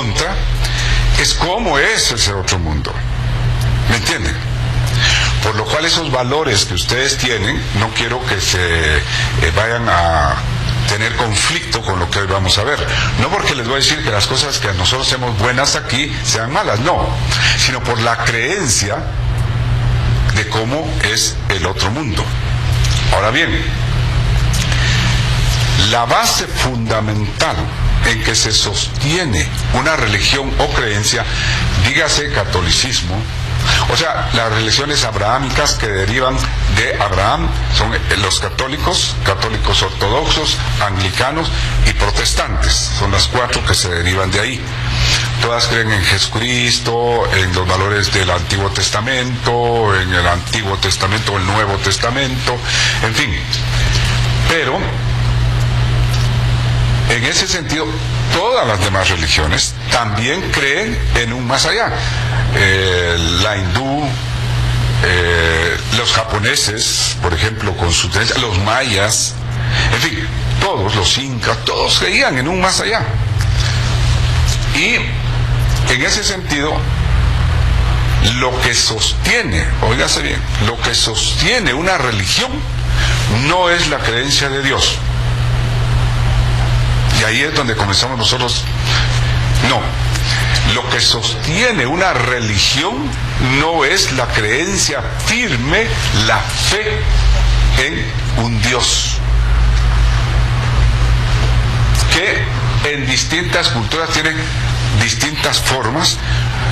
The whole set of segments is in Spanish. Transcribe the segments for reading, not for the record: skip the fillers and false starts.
contra es cómo es ese otro mundo. ¿Me entienden? Por lo cual esos valores que ustedes tienen, no quiero que se vayan a tener conflicto con lo que hoy vamos a ver. No porque les voy a decir que las cosas que nosotros hacemos buenas aquí sean malas, no, sino por la creencia de cómo es el otro mundo. Ahora bien, la base fundamental en que se sostiene una religión o creencia, dígase catolicismo, o sea, las religiones abrahámicas que derivan de Abraham son los católicos ortodoxos, anglicanos y protestantes, son las 4 que se derivan de ahí. Todas creen en Jesucristo, en los valores del Antiguo Testamento, en el Antiguo Testamento o el Nuevo Testamento, en fin. Pero en ese sentido, todas las demás religiones también creen en un más allá. La hindú, los japoneses, por ejemplo, con su creencia, los mayas, en fin, todos, los incas, todos creían en un más allá. Y en ese sentido, lo que sostiene, óigase bien, lo que sostiene una religión no es la creencia de Dios. Y ahí es donde comenzamos nosotros. No, lo que sostiene una religión no es la creencia firme, la fe en un Dios, que en distintas culturas tienen distintas formas.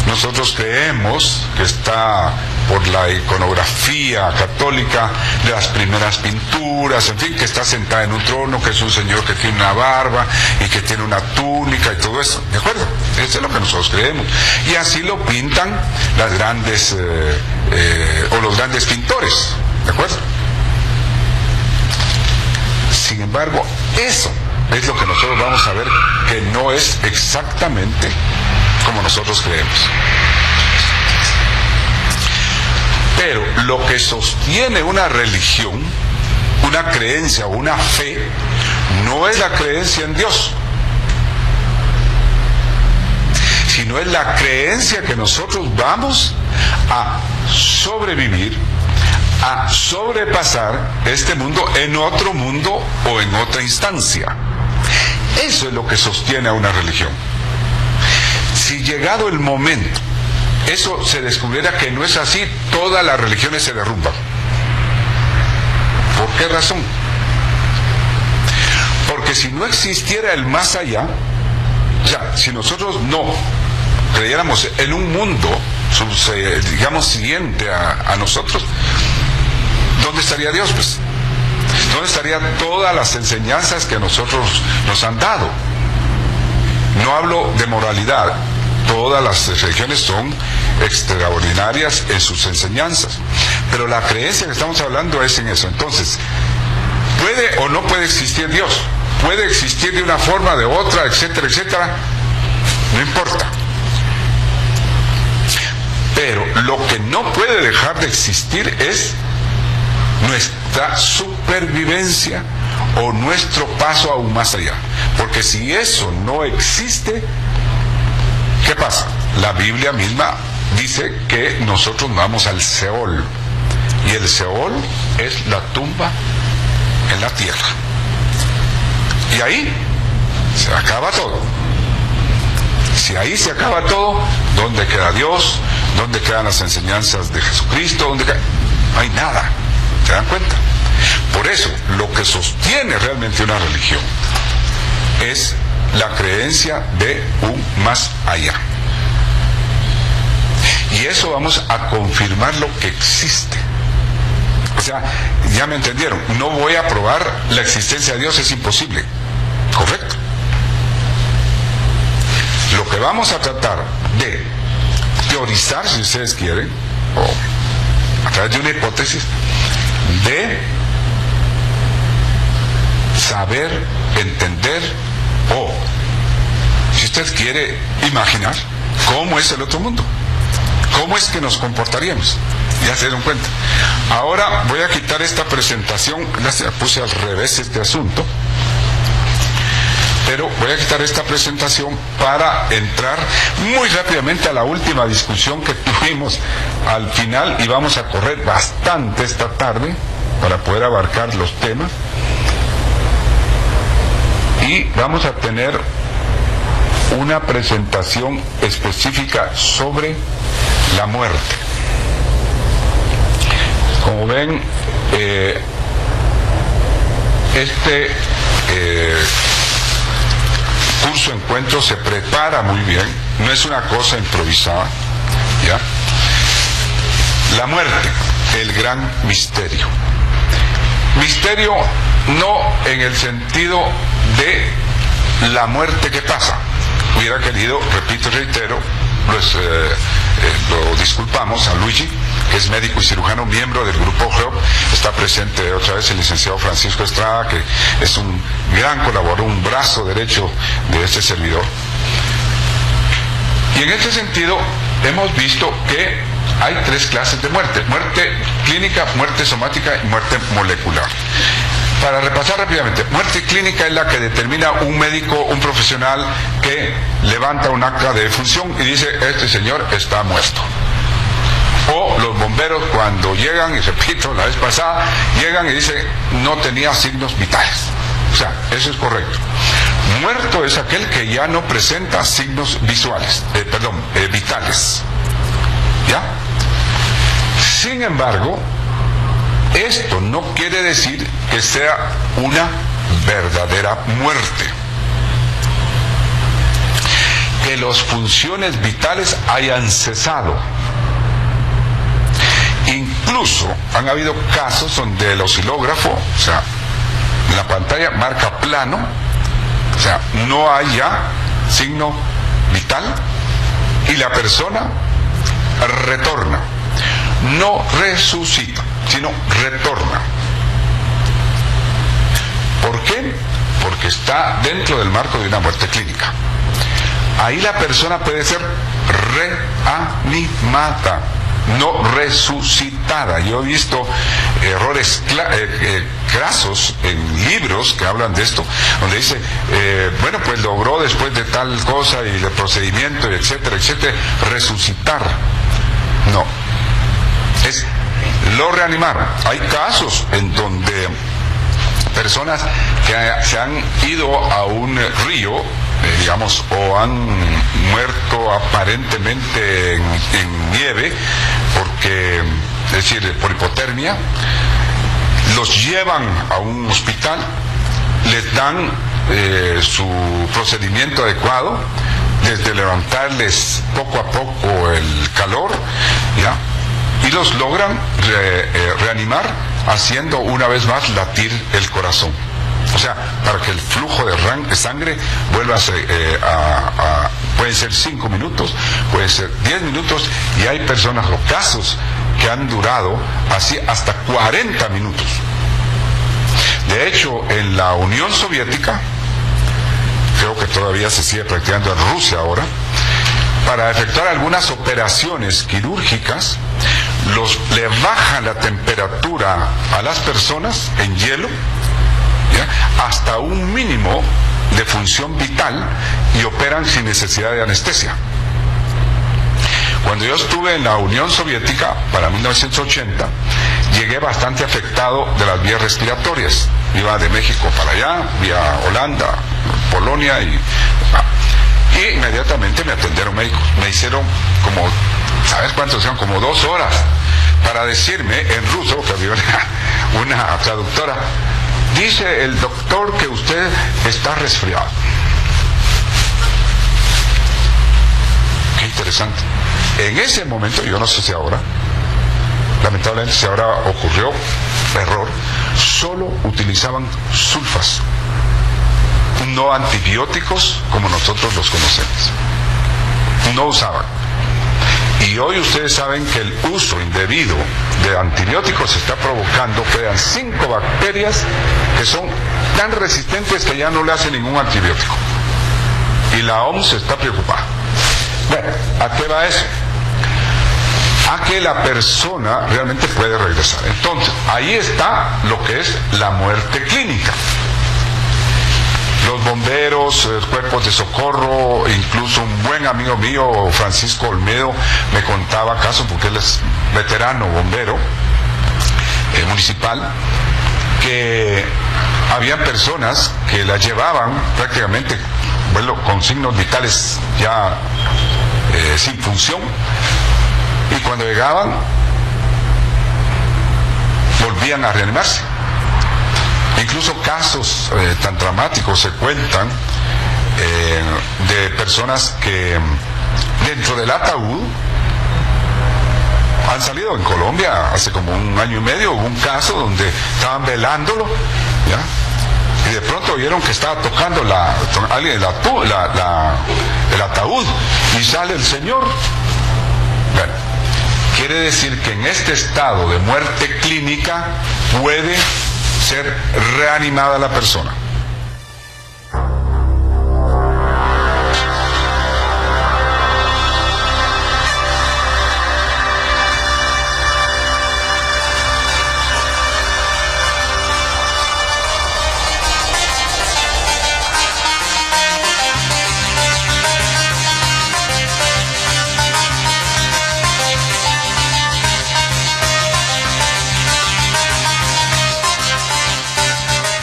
Nosotros creemos que está por la iconografía católica de las primeras pinturas, en fin, que está sentada en un trono, que es un señor que tiene una barba y que tiene una túnica y todo eso, ¿de acuerdo? Eso es lo que nosotros creemos. Y así lo pintan las grandes, o los grandes pintores, ¿de acuerdo? Sin embargo, eso es lo que nosotros vamos a ver que no es exactamente como nosotros creemos. Pero lo que sostiene una religión, una creencia o una fe, no es la creencia en Dios, sino es la creencia que nosotros vamos a sobrevivir, a sobrepasar este mundo en otro mundo o en otra instancia. Eso es lo que sostiene a una religión. Si llegado el momento eso se descubriera que no es así, todas las religiones se derrumban. ¿Por qué razón? Porque si no existiera el más allá, o sea, si nosotros no creyéramos en un mundo, digamos, siguiente a nosotros, ¿dónde estaría Dios? Pues, ¿dónde estarían todas las enseñanzas que nosotros nos han dado? No hablo de moralidad. Todas las religiones son extraordinarias en sus enseñanzas, pero la creencia que estamos hablando es en eso. Entonces, ¿puede o no puede existir Dios? ¿Puede existir de una forma, de otra, etcétera, etcétera? No importa. Pero lo que no puede dejar de existir es nuestra supervivencia o nuestro paso aún más allá. Porque si eso no existe, ¿qué pasa? La Biblia misma dice que nosotros vamos al Seol, y el Seol es la tumba en la tierra, y ahí se acaba todo. Si ahí se acaba todo, ¿dónde queda Dios? ¿Dónde quedan las enseñanzas de Jesucristo? No hay nada. ¿Se dan cuenta? Por eso, lo que sostiene realmente una religión es la creencia de un más allá. Y eso vamos a confirmar lo que existe. O sea, ya me entendieron, no voy a probar la existencia de Dios, es imposible. ¿Correcto? Lo que vamos a tratar de teorizar, si ustedes quieren, o a través de una hipótesis, de saber, entender, o, si usted quiere, imaginar cómo es el otro mundo, cómo es que nos comportaríamos. Ya se dieron cuenta. Ahora voy a quitar esta presentación, ya puse al revés este asunto, pero voy a quitar esta presentación para entrar muy rápidamente a la última discusión que tuvimos al final, y vamos a correr bastante esta tarde para poder abarcar los temas, y vamos a tener una presentación específica sobre la muerte. Como ven, este curso encuentro se prepara muy bien, no es una cosa improvisada, ¿ya? La muerte, el gran misterio. Misterio no en el sentido de la muerte que pasa. Hubiera querido, repito y reitero, lo disculpamos a Luigi, que es médico y cirujano, miembro del grupo GEOP. Está presente otra vez el licenciado Francisco Estrada, que es un gran colaborador, un brazo derecho de este servidor. Y en este sentido hemos visto que hay tres clases de muerte: muerte clínica, muerte somática y muerte molecular. Para repasar rápidamente, muerte clínica es la que determina un médico, un profesional que levanta un acta de defunción y dice: este señor está muerto. O los bomberos, cuando llegan, y repito, la vez pasada, llegan y dicen: no tenía signos vitales. O sea, eso es correcto. Muerto es aquel que ya no presenta signos vitales. ¿Ya? Sin embargo, esto no quiere decir que sea una verdadera muerte, que las funciones vitales hayan cesado. Incluso han habido casos donde el oscilógrafo, o sea, en la pantalla marca plano, o sea, no hay ya signo vital, y la persona retorna, no resucita, sino retorna. ¿Por qué? Porque está dentro del marco de una muerte clínica. Ahí la persona puede ser reanimada, no resucitada. Yo he visto errores crasos en libros que hablan de esto, donde dice, bueno, pues logró después de tal cosa y de procedimiento, etcétera, etcétera, resucitar. No, es lo reanimaron. Hay casos en donde personas que se han ido a un río, digamos, o han muerto aparentemente en nieve, porque, es decir, por hipotermia, los llevan a un hospital, les dan su procedimiento adecuado, desde levantarles poco a poco el calor, ¿ya? Y los logran reanimar, haciendo una vez más latir el corazón. O sea, para que el flujo de sangre vuelva a pueden ser 5 minutos, pueden ser 10 minutos, y hay personas o casos que han durado así hasta 40 minutos. De hecho, en la Unión Soviética, creo que todavía se sigue practicando en Rusia ahora, para efectuar algunas operaciones quirúrgicas, le bajan la temperatura a las personas en hielo, ¿ya?, hasta un mínimo de función vital, y operan sin necesidad de anestesia. Cuando yo estuve en la Unión Soviética, para 1980, llegué bastante afectado de las vías respiratorias. Iba de México para allá, vía Holanda, Polonia, y inmediatamente me atendieron médicos. Me hicieron como, ¿sabes cuánto hicieron? Como 2 horas para decirme en ruso, que había una traductora: dice el doctor que usted está resfriado. Qué interesante. En ese momento, yo no sé si ahora, lamentablemente si ahora ocurrió error, solo utilizaban sulfas, no antibióticos como nosotros los conocemos. No usaban. Y hoy ustedes saben que el uso indebido de antibióticos está provocando que hayan 5 bacterias que son tan resistentes que ya no le hacen ningún antibiótico. Y la OMS está preocupada. Bueno, ¿a qué va eso? A que la persona realmente puede regresar. Entonces, ahí está lo que es la muerte clínica. los bomberos, cuerpos de socorro, incluso un buen amigo mío, Francisco Olmedo, me contaba casos, porque él es veterano bombero municipal, que había personas que la llevaban prácticamente, bueno, con signos vitales ya sin función, y cuando llegaban volvían a reanimarse. Incluso casos tan dramáticos se cuentan de personas que dentro del ataúd han salido. En Colombia hace como un año y medio hubo un caso donde estaban velándolo, ¿ya? Y de pronto vieron que estaba tocando alguien el ataúd, y sale el señor. Bueno, quiere decir que en este estado de muerte clínica puede ser reanimada la persona.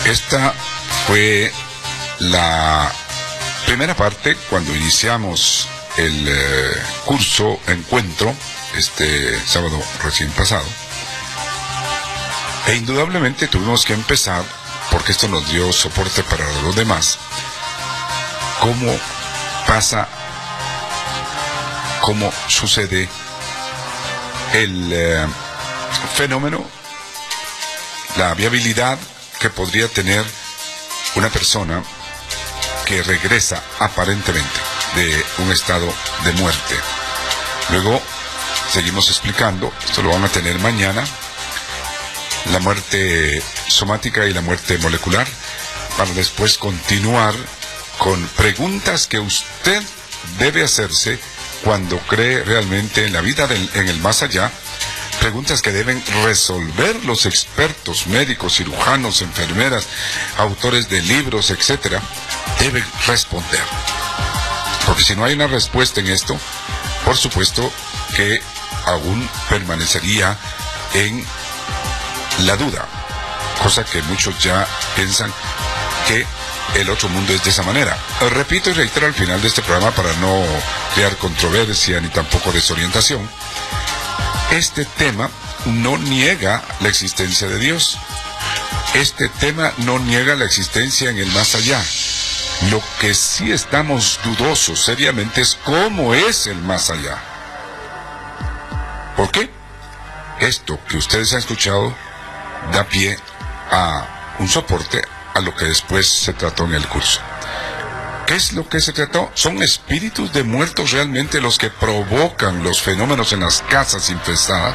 Esta fue la primera parte cuando iniciamos el curso Encuentro, este sábado recién pasado. E indudablemente tuvimos que empezar, porque esto nos dio soporte para los demás, cómo pasa, cómo sucede el fenómeno, la viabilidad que podría tener una persona que regresa aparentemente de un estado de muerte. Luego seguimos explicando, esto lo van a tener mañana, la muerte somática y la muerte molecular, para después continuar con preguntas que usted debe hacerse cuando cree realmente en la vida en el más allá. Preguntas que deben resolver los expertos, médicos, cirujanos, enfermeras, autores de libros, etcétera, deben responder. Porque si no hay una respuesta en esto, por supuesto que aún permanecería en la duda, cosa que muchos ya piensan que el otro mundo es de esa manera. Repito y reitero al final de este programa, para no crear controversia ni tampoco desorientación, este tema no niega la existencia de Dios. Este tema no niega la existencia en el más allá. Lo que sí estamos dudosos seriamente es cómo es el más allá. ¿Por qué? Esto que ustedes han escuchado da pie a un soporte a lo que después se trató en el curso. ¿Qué es lo que se trató? ¿Son espíritus de muertos realmente los que provocan los fenómenos en las casas infestadas?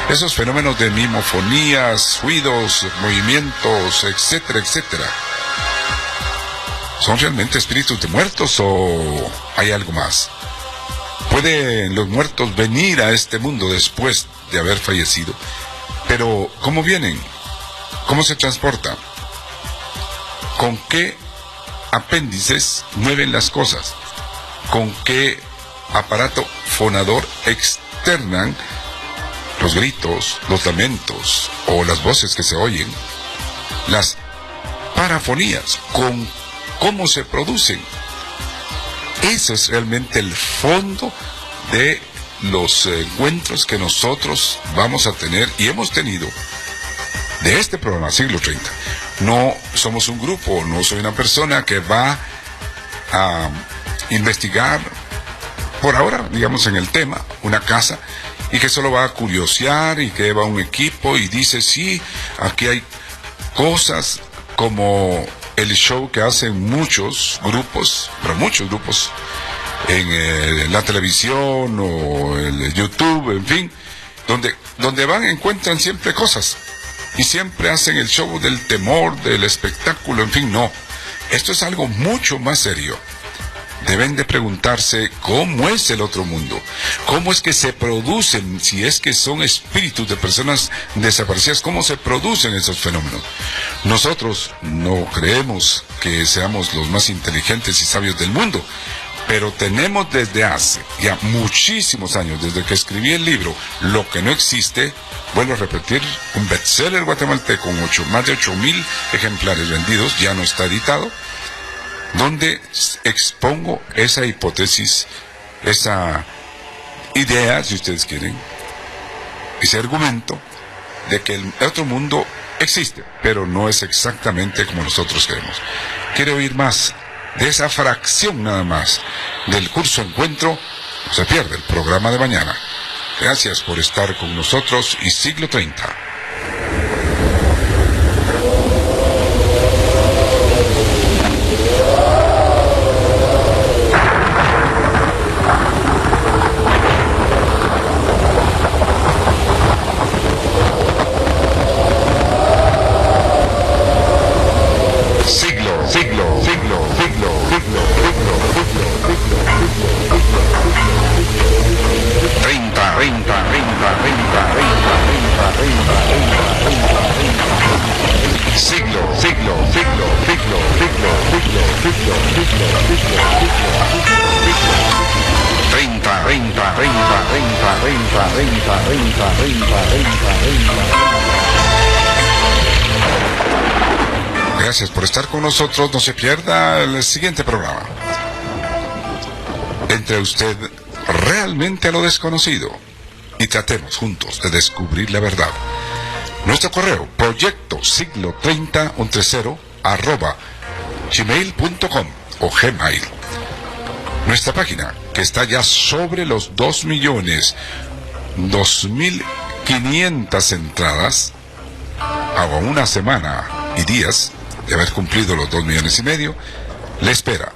Esos fenómenos de mimofonías, ruidos, movimientos, etcétera, etcétera. ¿Son realmente espíritus de muertos o hay algo más? ¿Pueden los muertos venir a este mundo después de haber fallecido? Pero, ¿cómo vienen? ¿Cómo se transportan? ¿Con qué apéndices mueven las cosas? ¿Con qué aparato fonador externan los gritos, los lamentos o las voces que se oyen? Las parafonías, ¿con cómo se producen? Ese es realmente el fondo de los encuentros que nosotros vamos a tener y hemos tenido de este programa Siglo 30. No somos un grupo, no soy una persona que va a investigar por ahora, digamos, en el tema, una casa, y que solo va a curiosear y que va un equipo y dice, sí, aquí hay cosas como el show que hacen muchos grupos, pero muchos grupos, en la televisión o el YouTube, en fin, donde van encuentran siempre cosas. Y siempre hacen el show del temor, del espectáculo, en fin, no. Esto es algo mucho más serio. deben de preguntarse cómo es el otro mundo, cómo es que se producen, si es que son espíritus de personas desaparecidas, cómo se producen esos fenómenos. Nosotros no creemos que seamos los más inteligentes y sabios del mundo, pero tenemos desde hace ya muchísimos años, desde que escribí el libro Lo que no existe, vuelvo a repetir, un bestseller guatemalteco con más de 8,000 ejemplares vendidos, ya no está editado, donde expongo esa hipótesis, esa idea, si ustedes quieren, ese argumento de que el otro mundo existe, pero no es exactamente como nosotros creemos. ¿Quiere oír más de esa fracción nada más del curso Encuentro? No se pierde el programa de mañana. Gracias por estar con nosotros y Siglo 30. Gracias por estar con nosotros. No se pierda el siguiente programa. Entre usted realmente a lo desconocido y tratemos juntos de descubrir la verdad. Nuestro correo, proyecto siglo 30 @gmail.com o Gmail. Nuestra página, que está ya sobre los 2.500.000 entradas, a una semana y días de haber cumplido los 2,5 millones, le espera.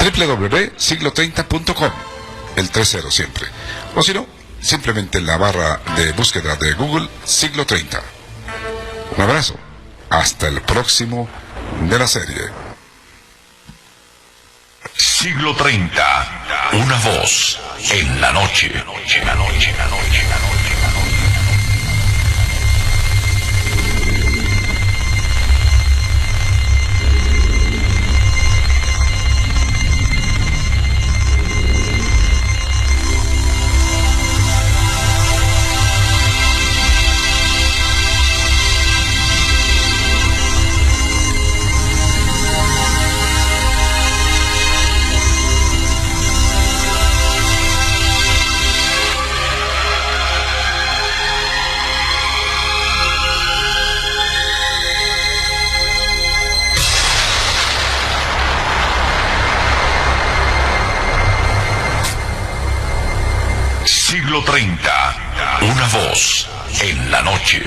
www.siglo30.com, el 30 siempre. O si no, simplemente en la barra de búsqueda de Google, Siglo 30. Un abrazo. Hasta el próximo de la serie. Siglo 30. Una voz en la noche. Siglo 30. Una voz en la noche.